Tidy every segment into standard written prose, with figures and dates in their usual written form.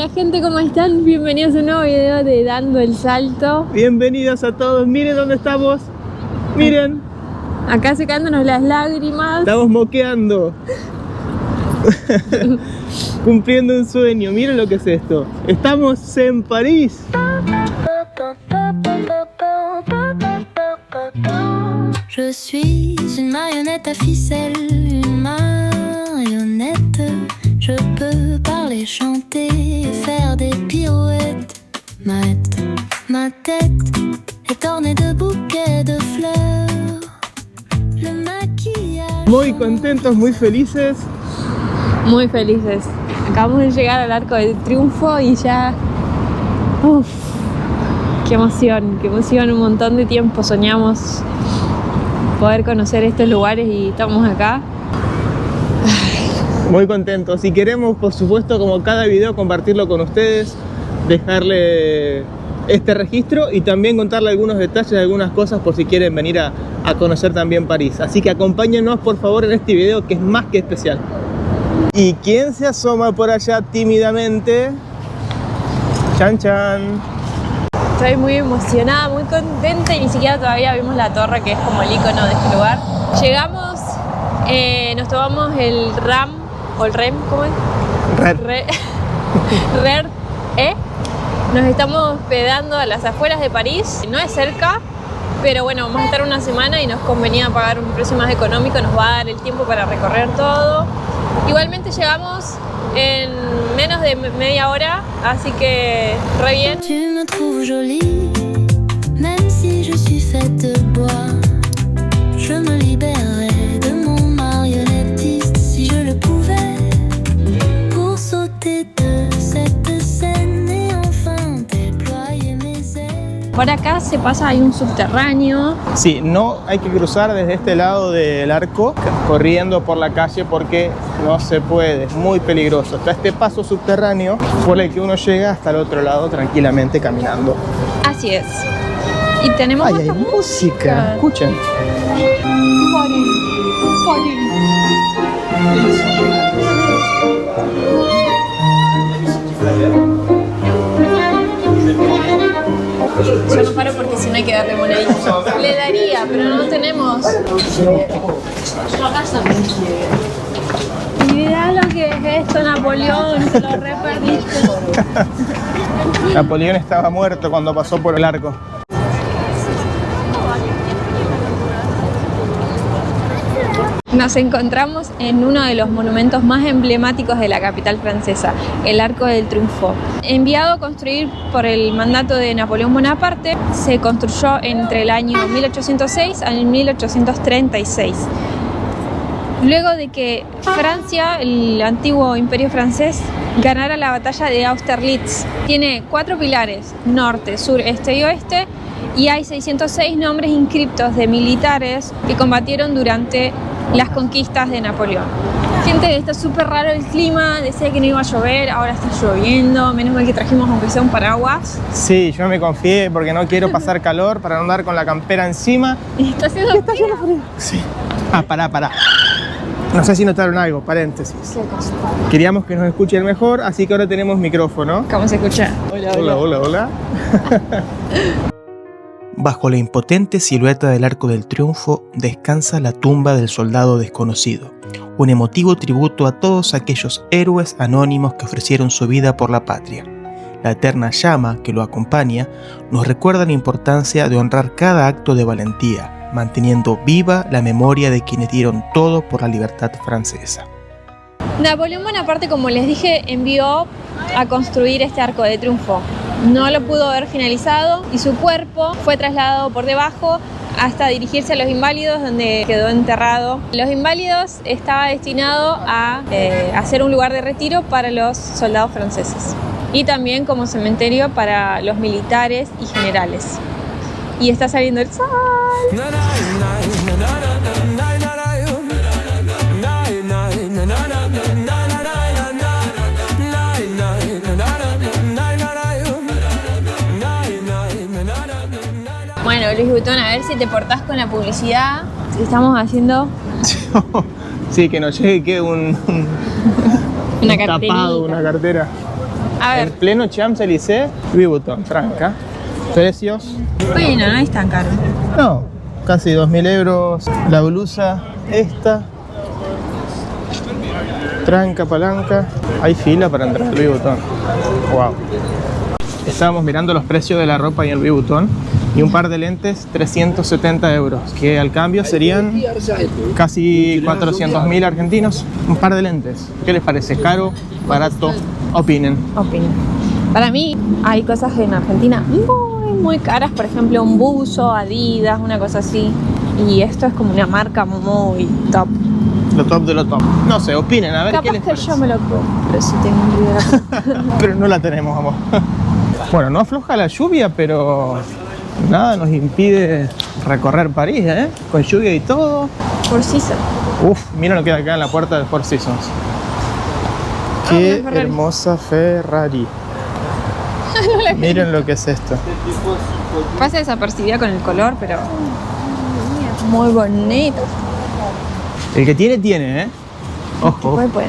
Hola gente, ¿cómo están? Bienvenidos a un nuevo video de Dando el Salto. Bienvenidos a todos, miren dónde estamos. Miren, Acá secándonos las lágrimas. estamos moqueando. Cumpliendo un sueño, miren lo que es esto. Estamos en París. Je suis une marionnette à ficelle, une marionnette. Je peux parler, chanter, faire des pirouettes. Ma tête est ornée de bouquets de fleurs. Le maquillage. Muy contentos, muy felices. Muy felices. Acabamos de llegar al Arco del Triunfo y ya... Uf, qué emoción, un montón de tiempo soñamos poder conocer estos lugares y estamos acá. Muy contentos y queremos, por supuesto, como cada video, compartirlo con ustedes, dejarle este registro y también contarle algunos detalles, algunas cosas por si quieren venir a conocer también París. Así que acompáñennos por favor en este video que es más que especial. ¿Y quién se asoma por allá tímidamente? Chan chan. Estoy muy emocionada, muy contenta y ni siquiera todavía vimos la torre que es como el icono de este lugar. Llegamos, nos tomamos el RAM o el REM, ¿cómo es? RER, Nos estamos hospedando a las afueras de París, no es cerca, pero bueno, vamos a estar una semana y nos convenía pagar un precio más económico, nos va a dar el tiempo para recorrer todo. Igualmente llegamos en menos de media hora, así que re bien. Tu me trouves jolie, même si je suis faite de bois. Je me libérerais de mon marionnettiste si je le pouvais, pour sauter de cette scène et enfin déployer mes ailes. Por acá se pasa, hay un subterráneo. Sí, no hay que cruzar desde este lado del arco corriendo por la calle porque no se puede, es muy peligroso. Está este paso subterráneo por el que uno llega hasta el otro lado tranquilamente caminando. Así es. Y tenemos ¡Ay, hay hasta música! Escuchen. Yo no paro porque si no hay que darle monedita. Le daría, pero no tenemos. Mirá lo que es esto, Napoleón, te lo re perdiste. Napoleón estaba muerto cuando pasó por el arco. Nos encontramos en uno de los monumentos más emblemáticos de la capital francesa, el Arco del Triunfo. Enviado a construir por el mandato de Napoleón Bonaparte, se construyó entre el año 1806 al 1836. Luego de que Francia, el antiguo imperio francés, ganara la batalla de Austerlitz. Tiene 4 pilares, norte, sur, este y oeste, y hay 606 nombres inscriptos de militares que combatieron durante las conquistas de Napoleón. Gente, está súper raro el clima, decía que no iba a llover, ahora está lloviendo, menos mal que trajimos aunque sea un paraguas. Sí, yo me confié porque no quiero pasar calor para no andar con la campera encima. Y está haciendo frío. Sí. Pará. No sé si notaron algo, paréntesis. ¿Qué cosa? Queríamos que nos escuchen mejor, así que ahora tenemos micrófono. ¿Cómo se escucha? Hola. Bajo la impotente silueta del Arco del Triunfo descansa la tumba del soldado desconocido, un emotivo tributo a todos aquellos héroes anónimos que ofrecieron su vida por la patria. La eterna llama que lo acompaña nos recuerda la importancia de honrar cada acto de valentía, manteniendo viva la memoria de quienes dieron todo por la libertad francesa. Napoleón Bonaparte, como les dije, envió a construir este Arco de Triunfo. No lo pudo ver finalizado y su cuerpo fue trasladado por debajo hasta dirigirse a los Inválidos, donde quedó enterrado. Los Inválidos estaba destinado a ser un lugar de retiro para los soldados franceses y también como cementerio para los militares y generales. Y está saliendo el sol. Bueno, Luis Butón, a ver si te portás con la publicidad que estamos haciendo. Sí, que nos llegue una carterita. tapado, una cartera. A ver. En pleno Champs-Élysées, Louis Vuitton, tranca. Precios. Bueno, no es tan caro. No, casi 2.000 euros. La blusa, esta. Tranca, palanca. Hay fila para entrar al Louis Vuitton. Wow. Estábamos mirando los precios de la ropa y el Louis Vuitton. Y un par de lentes, 370 euros. Que al cambio serían casi 400.000 argentinos. Un par de lentes. ¿Qué les parece? ¿Caro? ¿Barato? Opinen. Para mí hay cosas en Argentina muy caras. Por ejemplo, un buzo, Adidas, una cosa así. Y esto es como una marca muy top. Lo top de lo top. No sé, opinen, a ver Capaz qué les que parece. yo me lo compro si tengo un video. Pero no la tenemos, amor. Bueno, no afloja la lluvia, pero nada nos impide recorrer París, ¿eh? Con lluvia y todo. Four Seasons. Uf, miren lo que hay acá en la puerta de Four Seasons. Qué una Ferrari. hermosa Ferrari. Miren lo que es esto. Pasa desapercibida con el color, pero muy bonito. El que tiene, ¿eh? Ojo. Puede.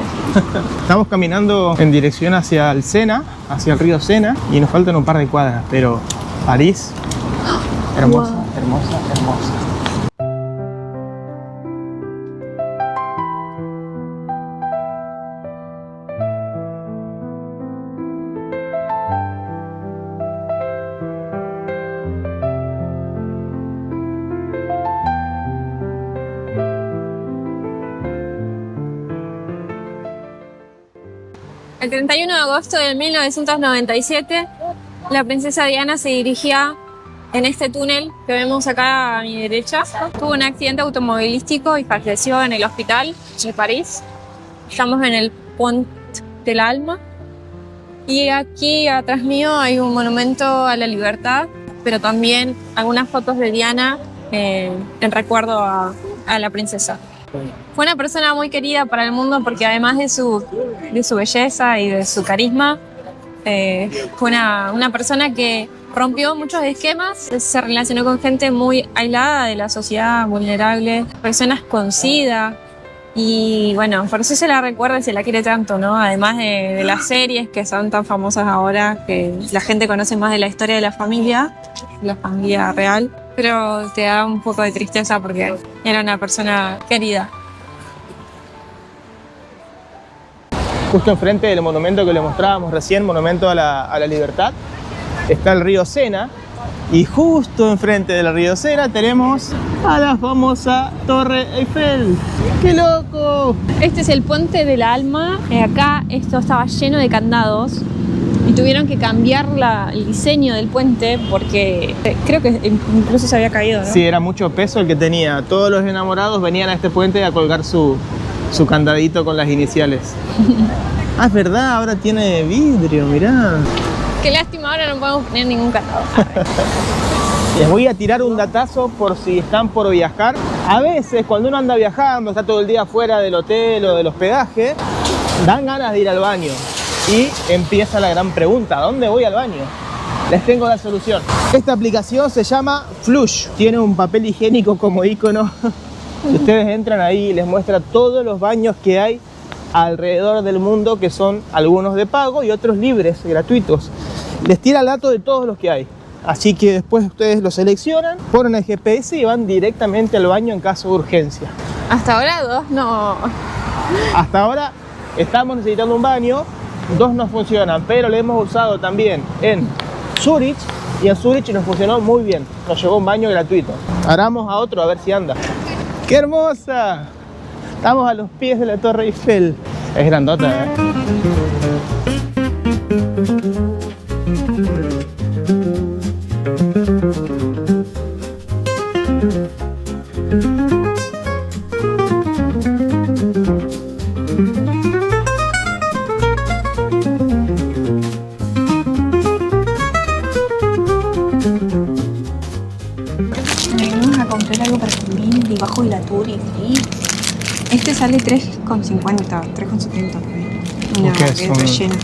Estamos caminando en dirección hacia el Sena, hacia el río Sena, y nos faltan un par de cuadras, pero París, hermosa, Wow. hermosa, hermosa. El 31 de agosto de 1997, la princesa Diana se dirigía en este túnel que vemos acá a mi derecha. Tuvo un accidente automovilístico y falleció en el hospital de París. Estamos en el Pont del Alma. Y aquí atrás mío hay un monumento a la libertad, pero también algunas fotos de Diana en recuerdo a la princesa. Fue una persona muy querida para el mundo porque además de su belleza y de su carisma, fue una persona que rompió muchos esquemas, se relacionó con gente muy aislada de la sociedad, vulnerable, personas con SIDA. Y bueno, por eso se la recuerda y se la quiere tanto, ¿no? Además de las series que son tan famosas ahora, que la gente conoce más de la historia de la familia real. Pero te da un poco de tristeza porque era una persona querida. Justo enfrente del monumento que le mostrábamos recién, monumento a la libertad, está el río Sena. Y justo enfrente del río Sena tenemos a la famosa Torre Eiffel. ¡Qué loco! Este es el Puente del Alma. Acá esto estaba lleno de candados y tuvieron que cambiar el diseño del puente porque creo que incluso se había caído, ¿no? Sí, era mucho peso el que tenía. Todos los enamorados venían a este puente a colgar su candadito con las iniciales. Ah, es verdad, ahora tiene vidrio, mirá. Qué lástima, ahora no podemos poner ningún candado. Les voy a tirar un datazo por si están por viajar. A veces, cuando uno anda viajando, está todo el día fuera del hotel o del hospedaje, dan ganas de ir al baño. Y empieza la gran pregunta, ¿dónde voy al baño? Les tengo la solución. Esta aplicación se llama Flush. Tiene un papel higiénico como icono. Si ustedes entran ahí, les muestra todos los baños que hay alrededor del mundo, que son algunos de pago y otros libres, gratuitos. Les tira el dato de todos los que hay. Así que después ustedes lo seleccionan, ponen el GPS y van directamente al baño en caso de urgencia. Hasta ahora 2 no. Hasta ahora estamos necesitando un baño, 2 no funcionan, pero lo hemos usado también en Zurich y en Zurich nos funcionó muy bien. Nos llegó un baño gratuito. Ahora vamos a otro a ver si anda. ¡Qué hermosa! Estamos a los pies de la Torre Eiffel. Es grandota, ¿eh? Venimos a comprar algo para comer debajo de la Tour Eiffel. Este sale 3,50, 3,70. Una ¿Qué que son? es rellena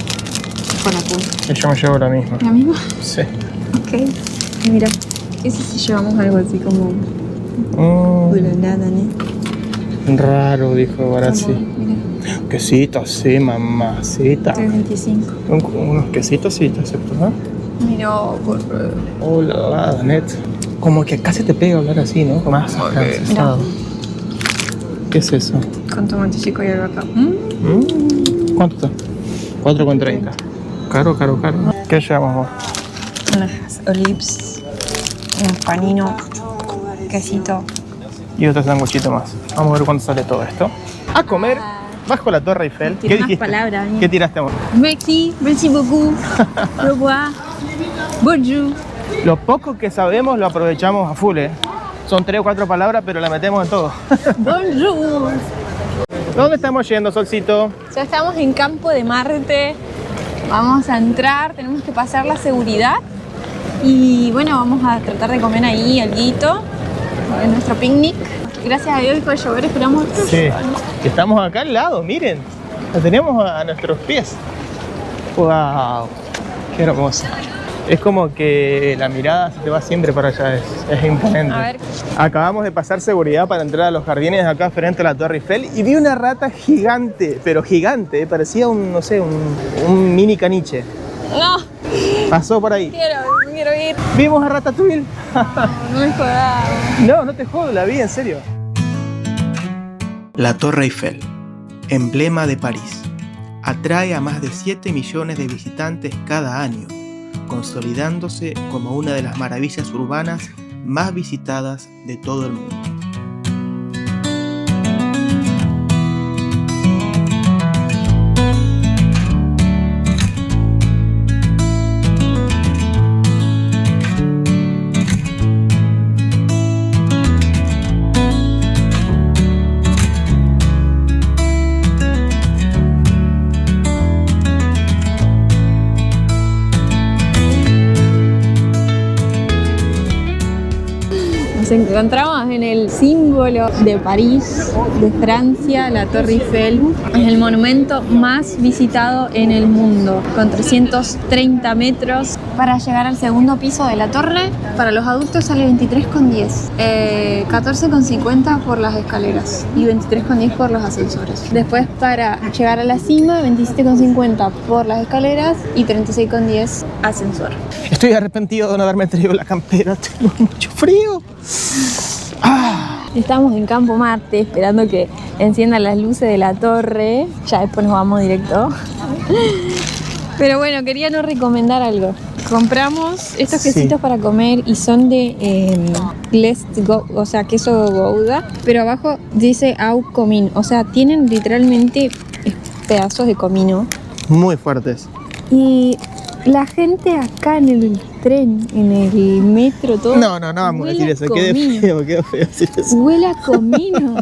con atún. Yo me llevo la misma. ¿La misma? Sí. Ok. Y mira, ese si llevamos algo así como Mm, nada, ¿no? raro, dijo Barazzi. Mira. quesitos, sí, mamacita. 3.25. Unos quesitos, sí, te acepto, ¿no? Mira, por... Hola, Danet. Como que acá se te pega hablar así, ¿no? Más afrancesado. ¿Qué es eso? Con tomate chico y albahaca. ¿Cuánto está? 4,30. Caro. ¿Qué llevamos vos? Unas olives, un panino, quesito. Y otro sanguchito más. Vamos a ver cuánto sale todo esto. A comer bajo la Torre Eiffel. ¿Qué dijiste? Palabras, ¿Qué tiraste, amor? Merci beaucoup. Au revoir. Bonjour. Lo poco que sabemos lo aprovechamos a full, ¿eh? Son 3 o 4 palabras, pero la metemos en todo. Bonjour. ¿Dónde estamos yendo, Solcito? Ya estamos en Campo de Marte. Vamos a entrar, tenemos que pasar la seguridad. Y bueno, vamos a tratar de comer ahí alguito en nuestro picnic. Gracias a Dios dejó de llover, esperamos. Sí, estamos acá al lado, miren. La tenemos a nuestros pies. ¡Wow! ¡Qué hermoso! Es como que la mirada se te va siempre para allá, es imponente. A ver. Acabamos de pasar seguridad para entrar a los jardines acá frente a la Torre Eiffel y vi una rata gigante, pero gigante, parecía un, no sé, un mini caniche. No, Pasó por ahí. quiero ir. ¿Vimos a Ratatouille? No me jodas. No te jodo, la vi, en serio. La Torre Eiffel, emblema de París, atrae a más de 7 millones de visitantes cada año, consolidándose como una de las maravillas urbanas más visitadas de todo el mundo. Nos encontramos en el símbolo de París, de Francia, la Torre Eiffel. Es el monumento más visitado en el mundo, con 330 metros. Para llegar al segundo piso de la torre, para los adultos sale 23,10, 14,50 por las escaleras y 23,10 por los ascensores. Después, para llegar a la cima, 27,50 por las escaleras y 36,10 ascensor. Estoy arrepentido de no haberme traído la campera, tengo mucho frío. Estamos en Campo Marte esperando que enciendan las luces de la torre. Ya después nos vamos directo. Pero bueno, quería no recomendar algo. Compramos estos quesitos para comer y son de o sea, queso Gouda, pero abajo dice au comino, o sea, tienen literalmente pedazos de comino. Muy fuertes. Y la gente acá en el tren, en el metro, todo. No vamos a decir eso, queda feo decir eso. Huele a comino.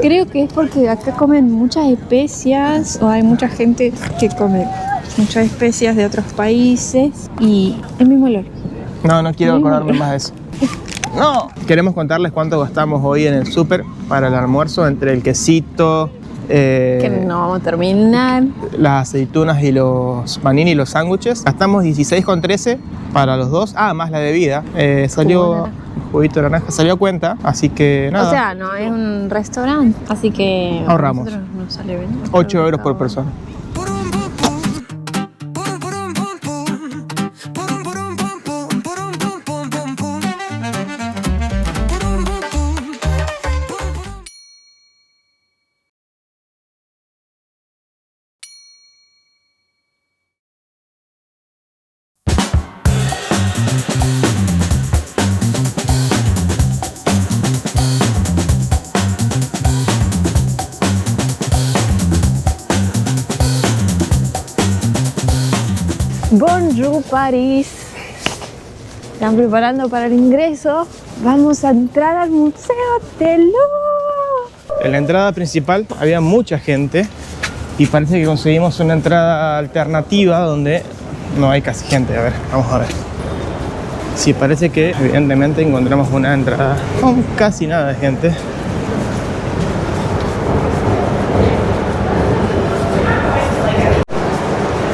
Creo que es porque acá comen muchas especias, o hay mucha gente que come muchas especias de otros países y el mismo olor. No quiero acordarme más de eso. No. Queremos contarles cuánto gastamos hoy en el súper para el almuerzo, entre el quesito, que no vamos a terminar. las aceitunas y los panini y los sándwiches. Gastamos 16,13 para los dos. Más la bebida. Salió juguito de naranja, salió a cuenta, así que nada. O sea, no es un restaurante, así que ahorramos. a nosotros nos sale bien. 8 euros por persona. Bonjour París. Están preparando para el ingreso. Vamos a entrar al Museo del Louvre. En la entrada principal había mucha gente y parece que conseguimos una entrada alternativa donde no hay casi gente. A ver, vamos a ver. Sí, parece que evidentemente encontramos una entrada con casi nada de gente.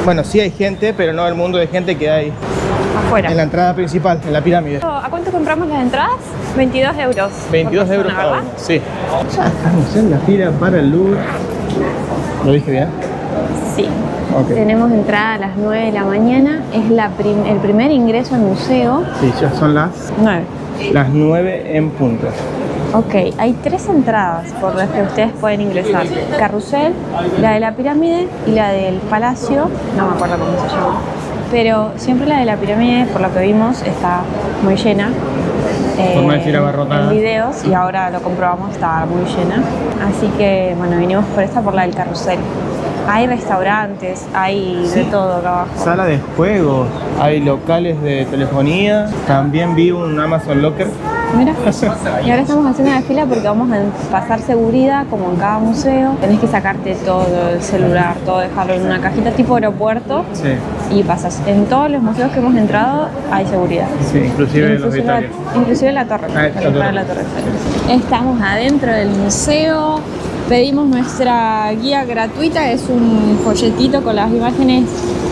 Bueno, sí hay gente, pero no el mundo de gente que hay Afuera. en la entrada principal, en la pirámide. ¿A cuánto compramos las entradas? 22 euros. 22 por euros persona, cada ¿verdad? uno, sí. Ya estamos en la fila para el Louvre. ¿Lo dije bien? Sí. Ok. Tenemos entrada a las 9 de la mañana. Es el primer ingreso al museo. Sí, ya son las 9. 9 en punto. Ok, hay 3 entradas por las que ustedes pueden ingresar. Carrusel, la de la pirámide y la del palacio. No me acuerdo cómo se llama. Pero siempre la de la pirámide, por lo que vimos, está muy llena. Por no decir abarrotada. En videos, y ahora lo comprobamos, está muy llena. Así que, bueno, vinimos por la del carrusel. Hay restaurantes, hay de todo acá abajo. Sala de juegos, hay locales de telefonía. También vi un Amazon Locker. Mira, y ahora estamos haciendo la fila porque vamos a pasar seguridad, como en cada museo. Tenés que sacarte todo, el celular, todo, dejarlo en una cajita tipo aeropuerto. Sí. Y pasas. En todos los museos que hemos entrado hay seguridad. Sí, inclusive los de Italia. Inclusive la torre. Ah, para entrar a la torre Eiffel. Estamos adentro del museo. Pedimos nuestra guía gratuita, es un folletito con las imágenes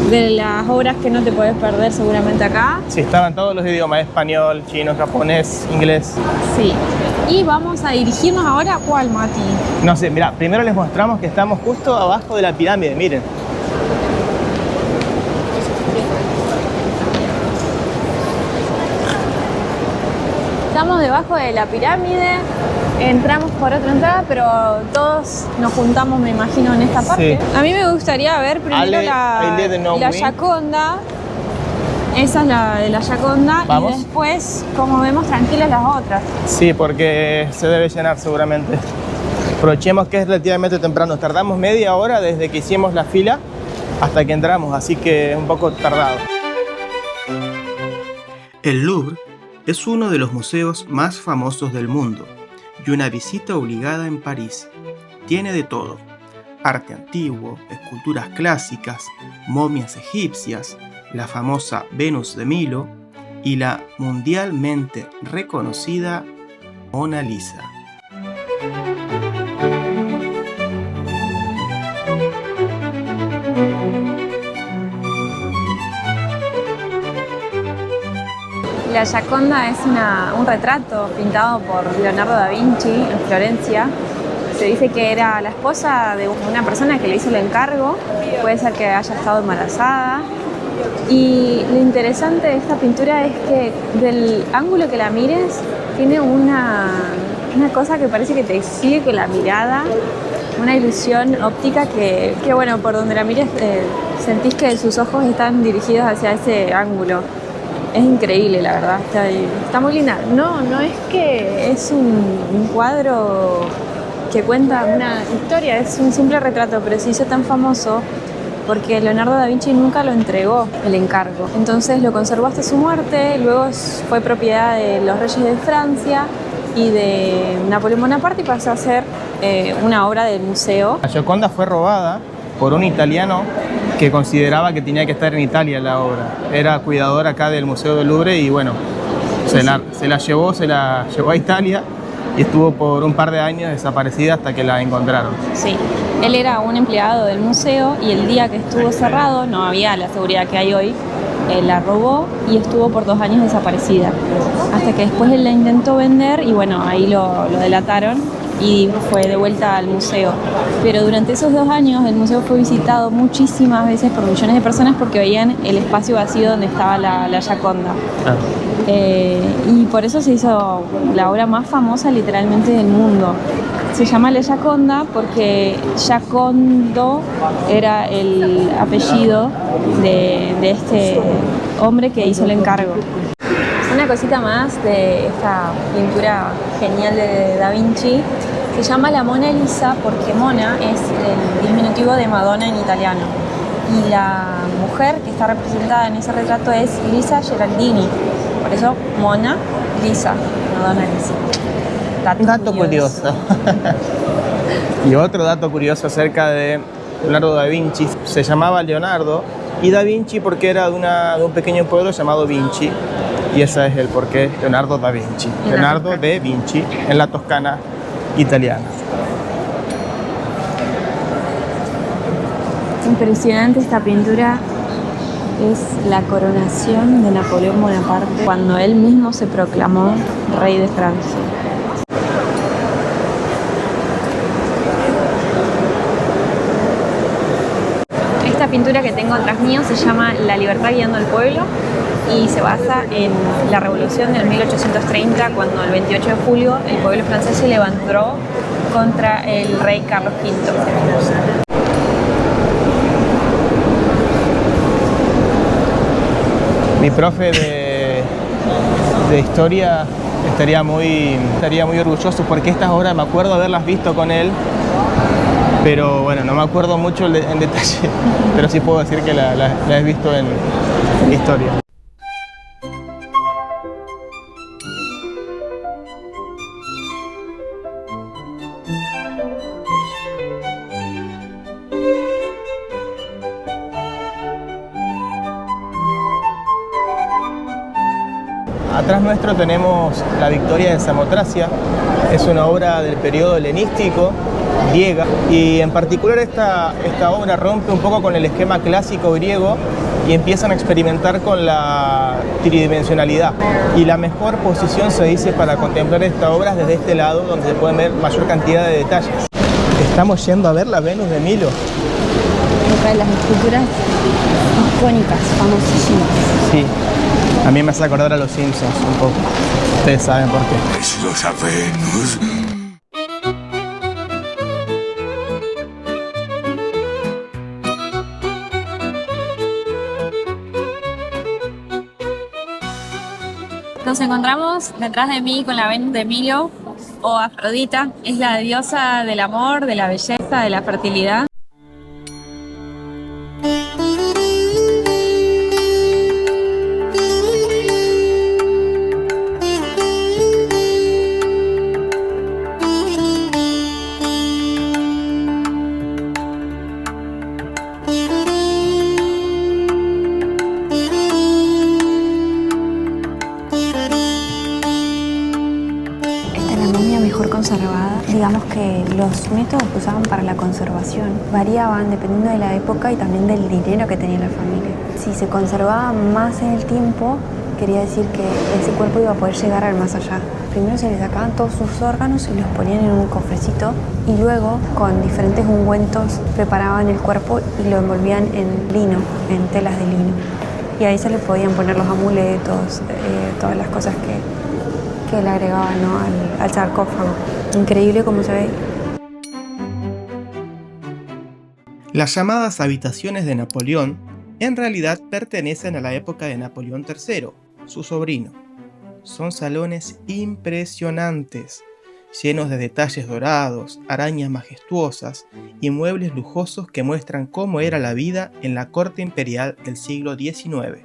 de las obras que no te podés perder seguramente acá. Sí, estaban todos los idiomas, español, chino, japonés, inglés. Sí. Y vamos a dirigirnos ahora a ¿cuál, Mati? No sé, mira, primero les mostramos que estamos justo abajo de la pirámide, miren. Estamos debajo de la pirámide, entramos por otra entrada, pero todos nos juntamos, me imagino, en esta parte. Sí. A mí me gustaría ver primero la Gioconda. Esa es la de la Gioconda. ¿Vamos? Y después, como vemos, tranquilas las otras. Sí, porque se debe llenar seguramente. Aprovechemos que es relativamente temprano. Tardamos media hora desde que hicimos la fila hasta que entramos, así que es un poco tardado. El Louvre es uno de los museos más famosos del mundo y una visita obligada en París. Tiene de todo: arte antiguo, esculturas clásicas, momias egipcias, la famosa Venus de Milo y la mundialmente reconocida Mona Lisa. La Gioconda es un retrato pintado por Leonardo da Vinci en Florencia. Se dice que era la esposa de una persona que le hizo el encargo, puede ser que haya estado embarazada. Y lo interesante de esta pintura es que del ángulo que la mires, tiene una cosa que parece que te sigue con la mirada, una ilusión óptica que bueno, por donde la mires sentís que sus ojos están dirigidos hacia ese ángulo. Es increíble, la verdad, está muy linda. No es que es un cuadro que cuenta una historia, es un simple retrato, pero se hizo tan famoso porque Leonardo da Vinci nunca lo entregó el encargo. Entonces lo conservó hasta su muerte, luego fue propiedad de los reyes de Francia y de Napoleón Bonaparte y pasó a ser una obra del museo. La Gioconda fue robada por un italiano que consideraba que tenía que estar en Italia la obra. Era cuidador acá del Museo del Louvre y bueno, se la llevó a Italia y estuvo por un par de años desaparecida hasta que la encontraron. Sí, él era un empleado del museo y el día que estuvo cerrado, no había la seguridad que hay hoy, la robó y estuvo por 2 años desaparecida. Hasta que después él la intentó vender y bueno, ahí lo delataron y fue de vuelta al museo. Pero durante esos 2 años el museo fue visitado muchísimas veces por millones de personas porque veían el espacio vacío donde estaba la Gioconda. Ah. Y por eso se hizo la obra más famosa literalmente del mundo. Se llama La Gioconda porque Giocondo era el apellido de este hombre que hizo el encargo. Una cosita más de esta pintura genial de Da Vinci, se llama la Mona Lisa porque Mona es el diminutivo de Madonna en italiano. Y la mujer que está representada en ese retrato es Lisa Geraldini. Por eso Mona Lisa, Madonna Lisa. Dato curioso. Y otro dato curioso acerca de Leonardo da Vinci. Se llamaba Leonardo y Da Vinci porque era de un pequeño pueblo llamado Vinci. Y ese es el porqué, Leonardo da Vinci. Leonardo de Vinci, en la Toscana italiana. Impresionante esta pintura. Es la coronación de Napoleón Bonaparte cuando él mismo se proclamó rey de Francia. pintura que tengo atrás mío se llama La libertad guiando al pueblo y se basa en la revolución del 1830, cuando el 28 de julio el pueblo francés se levantó contra el rey Carlos V. Mi profe de historia estaría muy orgulloso porque estas obras me acuerdo haberlas visto con él, pero bueno, no me acuerdo mucho en detalle, pero sí puedo decir que la he visto en historia. Atrás nuestro tenemos La Victoria de Samotracia. Es una obra del periodo helenístico, griega, y en particular esta obra rompe un poco con el esquema clásico griego y empiezan a experimentar con la tridimensionalidad. Y la mejor posición, se dice, para contemplar esta obra es desde este lado, donde se pueden ver mayor cantidad de detalles. Estamos yendo a ver la Venus de Milo. Otra de las esculturas icónicas, famosísimas. Sí, a mí me hace acordar a los Simpsons un poco. Ustedes saben por qué. Es la Venus. Nos encontramos detrás de mí con la Venus de Milo, o Afrodita. Es la diosa del amor, de la belleza, de la fertilidad. Conservada. Digamos que los métodos que usaban para la conservación variaban dependiendo de la época y también del dinero que tenía la familia. Si se conservaba más en el tiempo, quería decir que ese cuerpo iba a poder llegar al más allá. Primero se le sacaban todos sus órganos y los ponían en un cofrecito y luego con diferentes ungüentos preparaban el cuerpo y lo envolvían en lino, en telas de lino. Y ahí se le podían poner los amuletos, todas las cosas que le agregaban, ¿no?, al sarcófago. Increíble cómo se ve. Las llamadas habitaciones de Napoleón en realidad pertenecen a la época de Napoleón III, su sobrino. Son salones impresionantes, llenos de detalles dorados, arañas majestuosas y muebles lujosos que muestran cómo era la vida en la corte imperial del siglo XIX.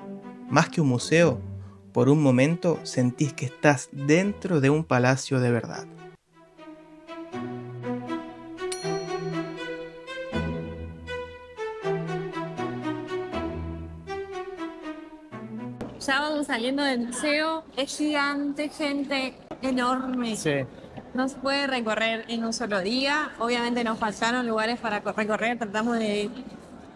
Más que un museo, por un momento sentís que estás dentro de un palacio de verdad. Ya vamos saliendo del museo. Es gigante, gente enorme. Sí. No se puede recorrer en un solo día. Obviamente nos faltaron lugares para recorrer. Tratamos de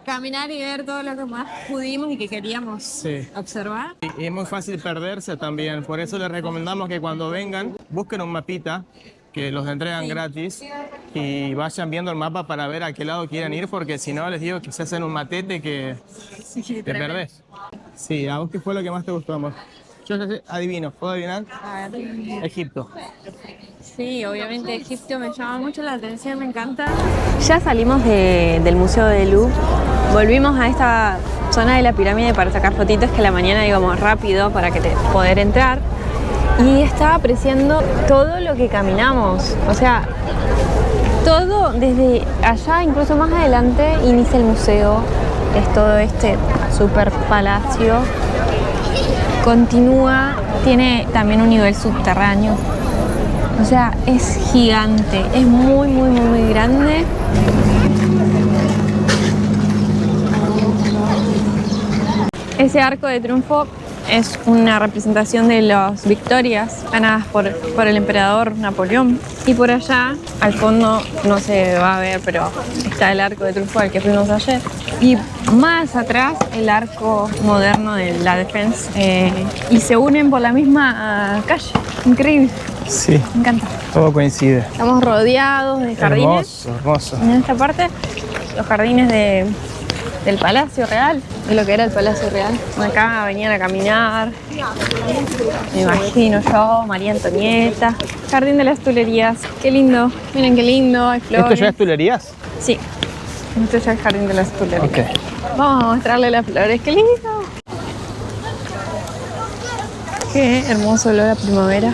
caminar y ver todo lo que más pudimos y que queríamos observar. Y es muy fácil perderse también, por eso les recomendamos que cuando vengan busquen un mapita que los entregan gratis y vayan viendo el mapa para ver a qué lado quieren ir, porque si no, les digo que se hacen un matete que te perdés. Sí, ¿a vos qué fue lo que más te gustó, amor? Yo ya sé, adivino, ¿puedo adivinar? Egipto. Sí, obviamente Egipto me llama mucho la atención, me encanta. Ya salimos del Museo del Louvre, volvimos a esta zona de la pirámide para sacar fotitos, que a la mañana íbamos rápido para poder entrar. Y estaba apreciando todo lo que caminamos, o sea, todo desde allá, incluso más adelante, inicia el museo, es todo este super palacio. Continúa, tiene también un nivel subterráneo. O sea, es gigante, es muy, muy, muy, muy grande. Ese arco de triunfo es una representación de las victorias ganadas por el emperador Napoleón. Y por allá, al fondo, no se va a ver, pero está el arco de triunfo al que fuimos ayer. Y más atrás, el arco moderno de la Défense. Y se unen por la misma calle. Increíble. Sí, Me encanta. todo coincide. Estamos rodeados de jardines. Hermoso, hermoso. En esta parte, los jardines del Palacio Real, de lo que era el Palacio Real. Acá venían a caminar, me imagino yo, María Antonieta. Jardín de las Tulerías, qué lindo, miren qué lindo, hay flores. ¿Esto ya es Tulerías? Sí, esto ya es el Jardín de las Tulerías. Ok. Vamos a mostrarle las flores, qué lindo. Qué hermoso olor a primavera.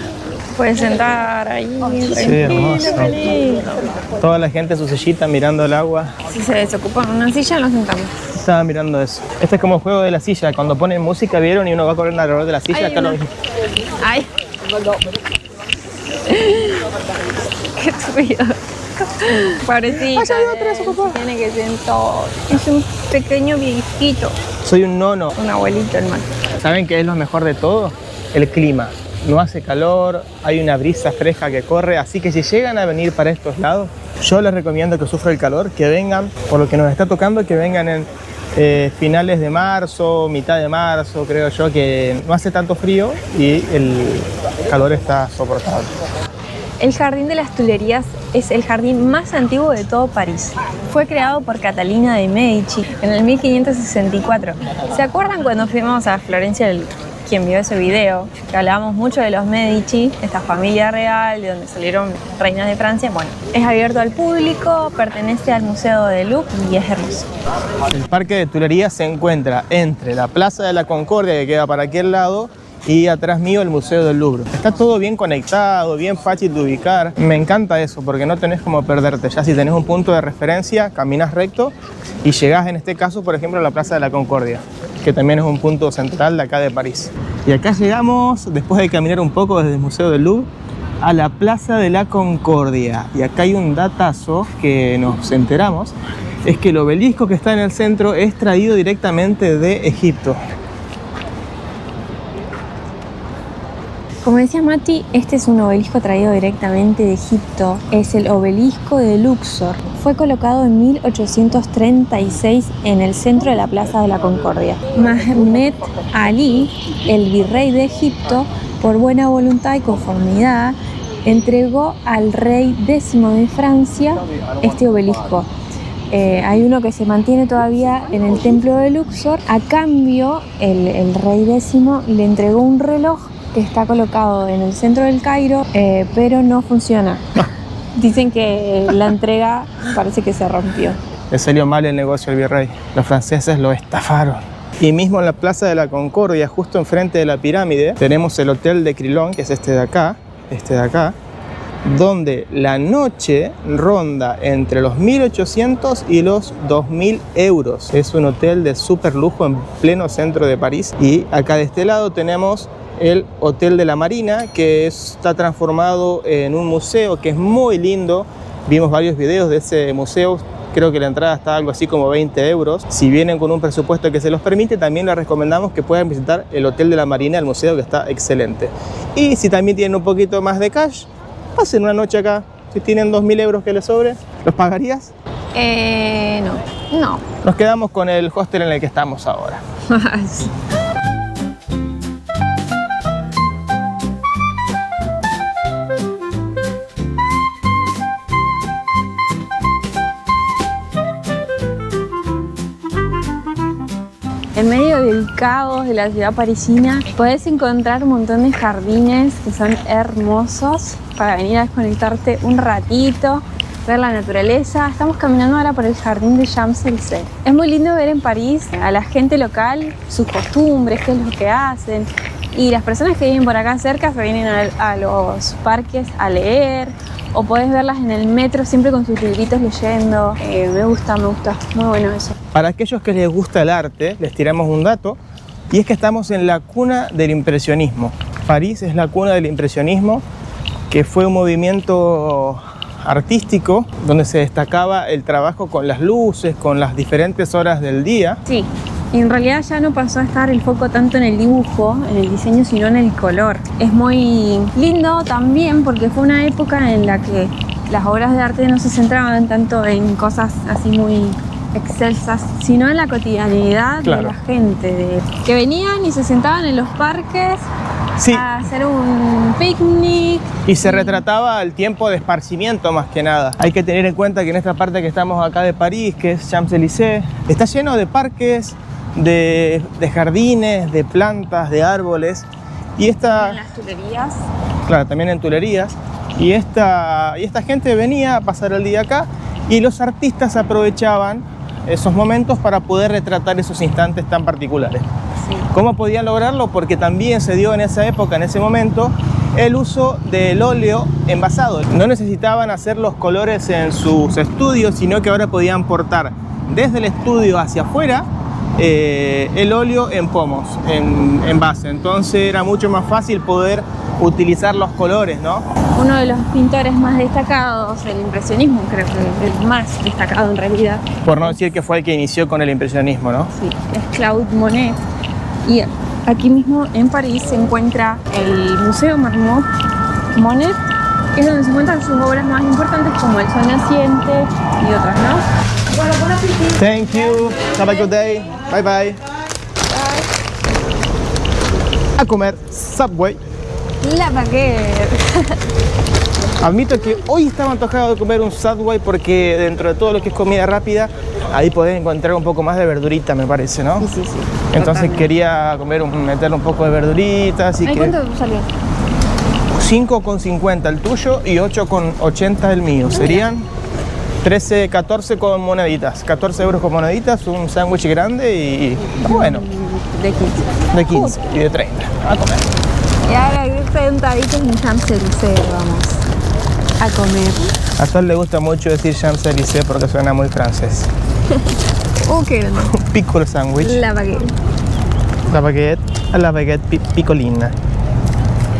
Puedes sentar ahí, tranquilo, hermoso. qué lindo. Toda la gente en su sillita mirando el agua. Si se desocupa en una silla, nos sentamos. Estaba mirando eso. Este es como el juego de la silla. Cuando ponen música, ¿vieron? Y uno va corriendo alrededor de la silla. Hay Acá una- lo... Ay. Qué ruido. Pobrecita. Tiene que sentar. Es un pequeño viejito. Soy un nono. Un abuelito, hermano. ¿Saben qué es lo mejor de todo? El clima. No hace calor, hay una brisa fresca que corre, así que si llegan a venir para estos lados, yo les recomiendo que sufran el calor, que vengan, por lo que nos está tocando, que vengan en finales de marzo, mitad de marzo, creo yo, que no hace tanto frío y el calor está soportable. El Jardín de las Tulerías es el jardín más antiguo de todo París. Fue creado por Catalina de Medici en el 1564. ¿Se acuerdan cuando fuimos a Florencia, quien vio ese video, que hablábamos mucho de los Medici, esta familia real, de donde salieron reinas de Francia? Bueno, es abierto al público, pertenece al Museo del Louvre y es hermoso. El Parque de Tulerías se encuentra entre la Plaza de la Concordia, que queda para aquel lado, y atrás mío el Museo del Louvre. Está todo bien conectado, bien fácil de ubicar. Me encanta eso porque no tenés como perderte. Ya si tenés un punto de referencia, caminas recto y llegás en este caso, por ejemplo, a la Plaza de la Concordia, que también es un punto central de acá de París. Y acá llegamos, después de caminar un poco desde el Museo del Louvre, a la Plaza de la Concordia. Y acá hay un datazo que nos enteramos, es que el obelisco que está en el centro es traído directamente de Egipto. Como decía Mati, este es un obelisco traído directamente de Egipto. Es el obelisco de Luxor. Fue colocado en 1836 en el centro de la Plaza de la Concordia. Mohammed Ali, el virrey de Egipto, por buena voluntad y conformidad, entregó al rey X de Francia este obelisco. Hay uno que se mantiene todavía en el templo de Luxor. A cambio, el rey X le entregó un reloj que está colocado en el centro del Cairo, pero no funciona. Dicen que la entrega parece que se rompió. Le salió mal el negocio al virrey. Los franceses lo estafaron. Y mismo en la Plaza de la Concordia, justo enfrente de la pirámide, tenemos el Hotel de Crillon, que es este de acá, donde la noche ronda entre los 1.800 y los 2.000 euros. Es un hotel de súper lujo en pleno centro de París. Y acá de este lado tenemos el Hotel de la Marina, que está transformado en un museo que es muy lindo. Vimos varios videos de ese museo. Creo que la entrada está algo así como 20 euros. Si vienen con un presupuesto que se los permite, también les recomendamos que puedan visitar el Hotel de la Marina, el museo, que está excelente. Y si también tienen un poquito más de cash, pasen una noche acá. Si tienen 2.000 euros que les sobre, ¿los pagarías? No. Nos quedamos con el hostel en el que estamos ahora. En medio del caos de la ciudad parisina, podés encontrar un montón de jardines que son hermosos para venir a desconectarte un ratito, ver la naturaleza. Estamos caminando ahora por el jardín de Champs-Élysées. Es muy lindo ver en París a la gente local, sus costumbres, qué es lo que hacen. Y las personas que viven por acá cerca se vienen a los parques a leer, o podés verlas en el metro siempre con sus libritos leyendo. Me gusta, muy bueno eso. Para aquellos que les gusta el arte, les tiramos un dato, y es que estamos en la cuna del impresionismo. París es la cuna del impresionismo, que fue un movimiento artístico donde se destacaba el trabajo con las luces, con las diferentes horas del día. Sí, y en realidad ya no pasó a estar el foco tanto en el dibujo, en el diseño, sino en el color. Es muy lindo también porque fue una época en la que las obras de arte no se centraban tanto en cosas así muy excelsas, sino en la cotidianidad Claro. de la gente, que venían y se sentaban en los parques Sí. a hacer un picnic. Y se retrataba el tiempo de esparcimiento más que nada. Hay que tener en cuenta que en esta parte que estamos acá de París, que es Champs-Élysées, está lleno de parques, de jardines, de plantas, de árboles. Y esta, En las tulerías. claro, también en Tuileries. Y esta gente venía a pasar el día acá y los artistas aprovechaban esos momentos para poder retratar esos instantes tan particulares. Sí. ¿Cómo podían lograrlo? Porque también se dio en esa época, en ese momento, el uso del óleo envasado. No necesitaban hacer los colores en sus estudios, sino que ahora podían portar desde el estudio hacia afuera el óleo en pomos, en envase. Entonces era mucho más fácil poder utilizar los colores, ¿no? Uno de los pintores más destacados del impresionismo, creo que el más destacado en realidad, Por no decir que fue el que inició con el impresionismo, ¿no? sí, es Claude Monet. Y aquí mismo en París se encuentra el Museo Marmot Monet, que es donde se encuentran sus obras más importantes como El Sol Naciente y otras, ¿no? Bueno, buen apetito. Thank you. Have a good day. Bye bye. A comer Subway. La baguette. Admito que hoy estaba antojado de comer un Subway porque dentro de todo lo que es comida rápida, ahí podés encontrar un poco más de verdurita, me parece, ¿no? Sí, sí, sí. Entonces Totalmente. quería meterle un poco de verduritas. Ay, ¿cuánto salió? 5,50 el tuyo y 8,80 el mío. Serían 13, 14 con moneditas. 14 euros con moneditas, un sándwich grande y bueno, De 15. de 15 y de 30. A comer. Y ahora sentaditos en Champs-Élysées vamos a comer. A Sol le gusta mucho decir Champs-Élysées porque suena muy francés. Qué grande. Un piccolo sandwich. La baguette. La baguette piccolina.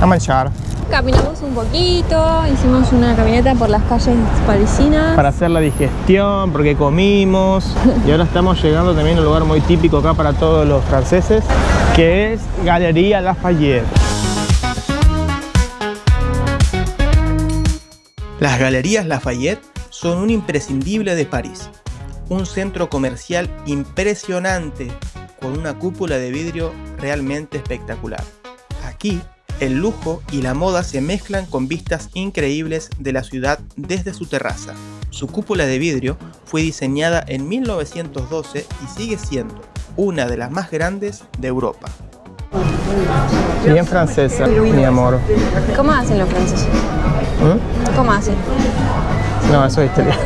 A manchar. Caminamos un poquito, hicimos una caminata por las calles parisinas. Para hacer la digestión, porque comimos. Y ahora estamos llegando también a un lugar muy típico acá para todos los franceses, que es Galería Lafayette. Las Galerías Lafayette son un imprescindible de París. Un centro comercial impresionante con una cúpula de vidrio realmente espectacular. Aquí, el lujo y la moda se mezclan con vistas increíbles de la ciudad desde su terraza. Su cúpula de vidrio fue diseñada en 1912 y sigue siendo una de las más grandes de Europa. Bien francesa, mi amor. ¿Cómo hacen los franceses? ¿Mm? ¿Cómo hacen? No, eso es italiano.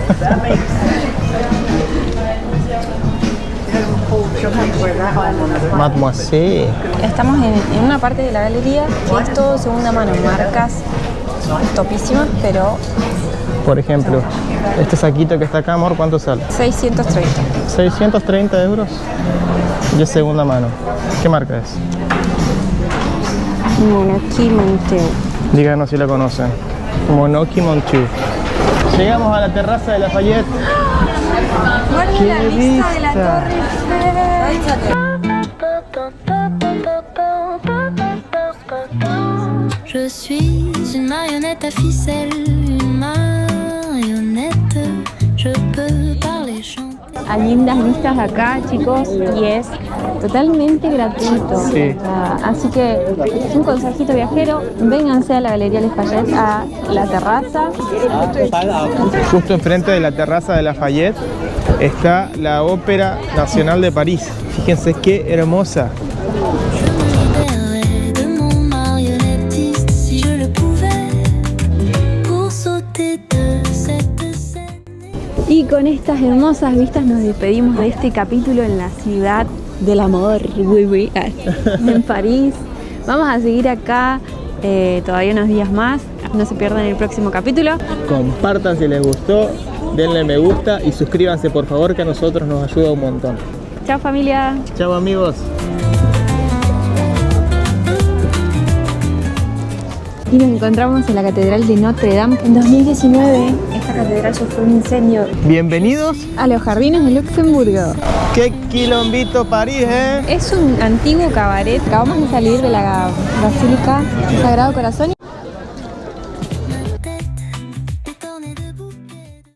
Mademoiselle. Estamos en una parte de la galería que es todo segunda mano, marcas topísimas, pero Por ejemplo, este saquito que está acá, amor, ¿cuánto sale? 630. 630 euros y es segunda mano. ¿Qué marca es? Monoki Monteau. Díganos si la conocen. Monoki Monteau. Llegamos a la terraza de Lafayette. Guarda ¡Qué la vista de la vista! Torre Eiffel. Je suis une marionnette à ficelle, une marionnette. Je peux parler, chanter. Hay lindas vistas acá, chicos, y es totalmente gratuito. Sí. Así que un consejito viajero, vénganse a la Galería Lafayette, a la terraza. Justo enfrente de la terraza de Lafayette está la Ópera Nacional de París. Fíjense qué hermosa. Je me libérerais de mon marionnettiste si je le pouvais, pour sauter de cette scène. Y con estas hermosas vistas nos despedimos de este capítulo en la ciudad del amor, en París. Vamos a seguir acá todavía unos días más. No se pierdan el próximo capítulo. Compartan si les gustó, denle me gusta y suscríbanse por favor, que a nosotros nos ayuda un montón. Chao, familia. Chao, amigos. Y nos encontramos en la Catedral de Notre Dame. En 2019 esta catedral sufrió un incendio. Bienvenidos. A los jardines de Luxemburgo. ¡Qué quilombito París, eh! Es un antiguo cabaret. Acabamos de salir de la Basílica Sagrado Corazón.